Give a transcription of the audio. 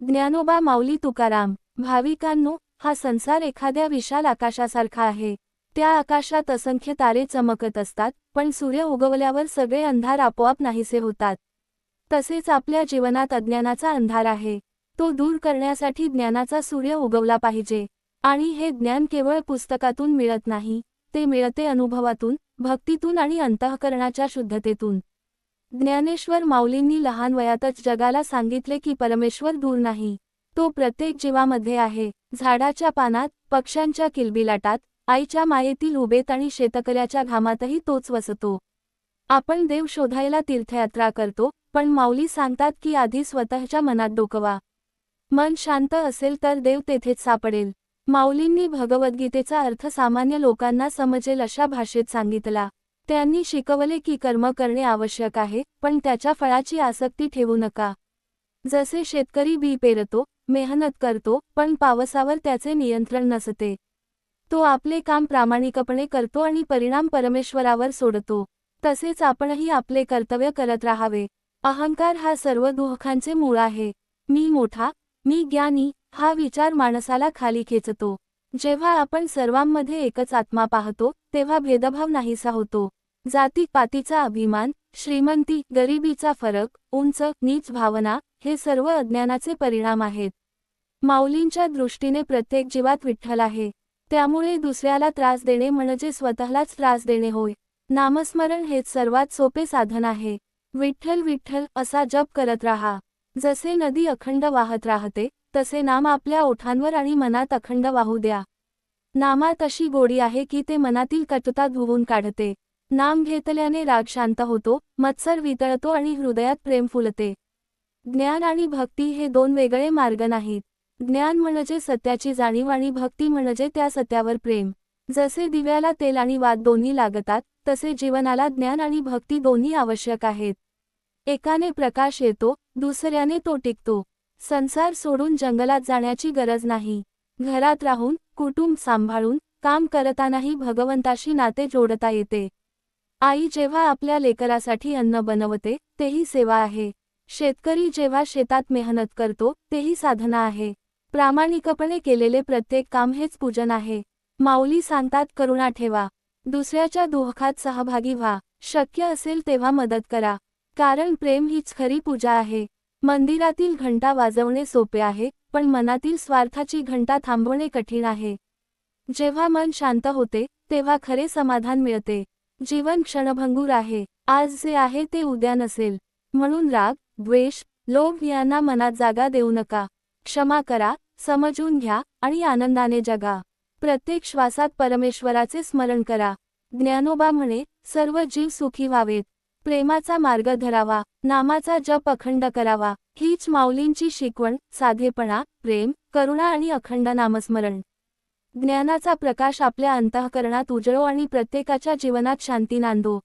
ज्ञानोबा माऊली तुकाराम. भाविकांनो, हा संसार एखाद्या विशाल आकाशासारखा आहे. त्या आकाशात असंख्य तारे चमकत असतात, पण सूर्य उगवल्यावर सगळे अंधार आपोआप नाहीसे होतात. तसेच आपल्या जीवनात अज्ञानाचा अंधार आहे. तो दूर करण्यासाठी ज्ञानाचा सूर्य उगवला पाहिजे. आणि हे ज्ञान केवळ पुस्तकातून मिळत नाही, ते मिळते अनुभवातून, भक्तीतून आणि अंतःकरणाच्या शुद्धतेतून. ज्ञानेश्वर माऊलींनी लहान वयातच जगाला सांगितले की परमेश्वर दूर नाही. तो प्रत्येक जीवामध्ये आहे. झाडाच्या पानात, पक्ष्यांच्या किलबिलाटात, आईच्या मायेतील उभेत आणि शेतकऱ्याच्या घामातही तोच वसतो. आपण देव शोधायला तीर्थयात्रा करतो, पण माऊली सांगतात की आधी स्वतःच्या मनात डोकवा. मन शांत असेल तर देव तेथेच सापडेल. माऊलींनी भगवद्गीतेचा अर्थ सामान्य लोकांना समजेल अशा भाषेत सांगितला. त्यांनी शिकवले की कर्म करणे आवश्यक आहे, पण त्याच्या फळाची आसक्ती ठेवू नका. जसे शेतकरी बी पेरतो, मेहनत करतो, पण पावसावर त्याचे नियंत्रण नसते. तो आपले काम प्रामाणिकपणे करतो आणि परिणाम परमेश्वरावर सोडतो. तसेच आपणही आपले कर्तव्य करत राहावे. अहंकार हा सर्व दुःखांचे मूळ आहे. मी मोठा, मी ज्ञानी, हा विचार माणसाला खाली खेचतो. जेव्हा आपण सर्वांमध्ये एकच आत्मा पाहतो, तेव्हा भेदभाव नाहीसा होतो. जाती-पातीचा अभिमान, श्रीमंती, गरिबीचा फरक, उंच नीच भावना, हे सर्व अज्ञानाचे परिणाम आहेत. माऊलींच्या दृष्टीने प्रत्येक जीवात विठ्ठल आहे. त्यामुळे दुसऱ्याला त्रास देणे म्हणजे स्वतःलाच त्रास देणे होय. नामस्मरण हेच सर्वात सोपे साधन आहे. विठ्ठल विठ्ठल असा जप करत राहा. जसे नदी अखंड वाहत राहते, तसे नाम आपल्या ओठांवर आणि मनात अखंड वाहू द्या. नामात अशी गोडी आहे की ते मनातील कटुता धुवून काढते. नाम घेतल्याने राग शांत होतो, मत्सर वितळतो आणि हृदयात प्रेम फुलते. ज्ञान आणि भक्ती हे दोन वेगळे मार्ग नाहीत. ज्ञान म्हणजे सत्याची जाणीव आणि भक्ती म्हणजे त्या सत्यावर प्रेम. जसे दिव्याला तेल आणि वात दोन्ही लागतात, तसे जीवनाला ज्ञान आणि भक्ती दोन्ही आवश्यक आहेत. एकाने प्रकाश येतो, दुसऱ्याने तो टिकतो. संसार सोडून जंगलात जाण्याची गरज नाही. घरात राहून, कुटुंब सांभाळून, काम करतानाही भगवंताशी नाते जोडता येते. आई जेव्हा आपल्या लेकरासाठी अन्न बनवते, तेही सेवा आहे. शेतकरी जेव्हा शेतात मेहनत करतो, तेही साधना आहे. प्रामाणिकपणे केलेले प्रत्येक काम हेच पूजन आहे. माऊली सांगतात करुणा ठेवा. दुसऱ्याच्या दुःखात सहभागी व्हा. शक्य असेल तेव्हा मदत करा. कारण प्रेम हीच खरी पूजा आहे. मंदिरातील घंटा वाजवणे सोपे आहे, पण मनातील स्वार्थाची घंटा थांबवणे कठीण आहे. जेव्हा मन शांत होते, तेव्हा खरे समाधान मिळते. जीवन क्षणभंगूर आहे. आज जे आहे ते उद्या नसेल. म्हणून राग, द्वेष, लोभ यांना मनात जागा देऊ नका. क्षमा करा, समजून घ्या आणि आनंदाने जगा. प्रत्येक श्वासात परमेश्वराचे स्मरण करा. ज्ञानोबा म्हणे, सर्व जीव सुखी व्हावेत. प्रेमाचा मार्ग धरावा, नामाचा जप अखंड करावा. हीच माऊलींची शिकवण, साधेपणा, प्रेम, करुणा आणि अखंड नामस्मरण. ज्ञानाचा प्रकाश आपल्या अंतःकरणात उजळो आणि प्रत्येकाच्या जीवनात शांती नांदो.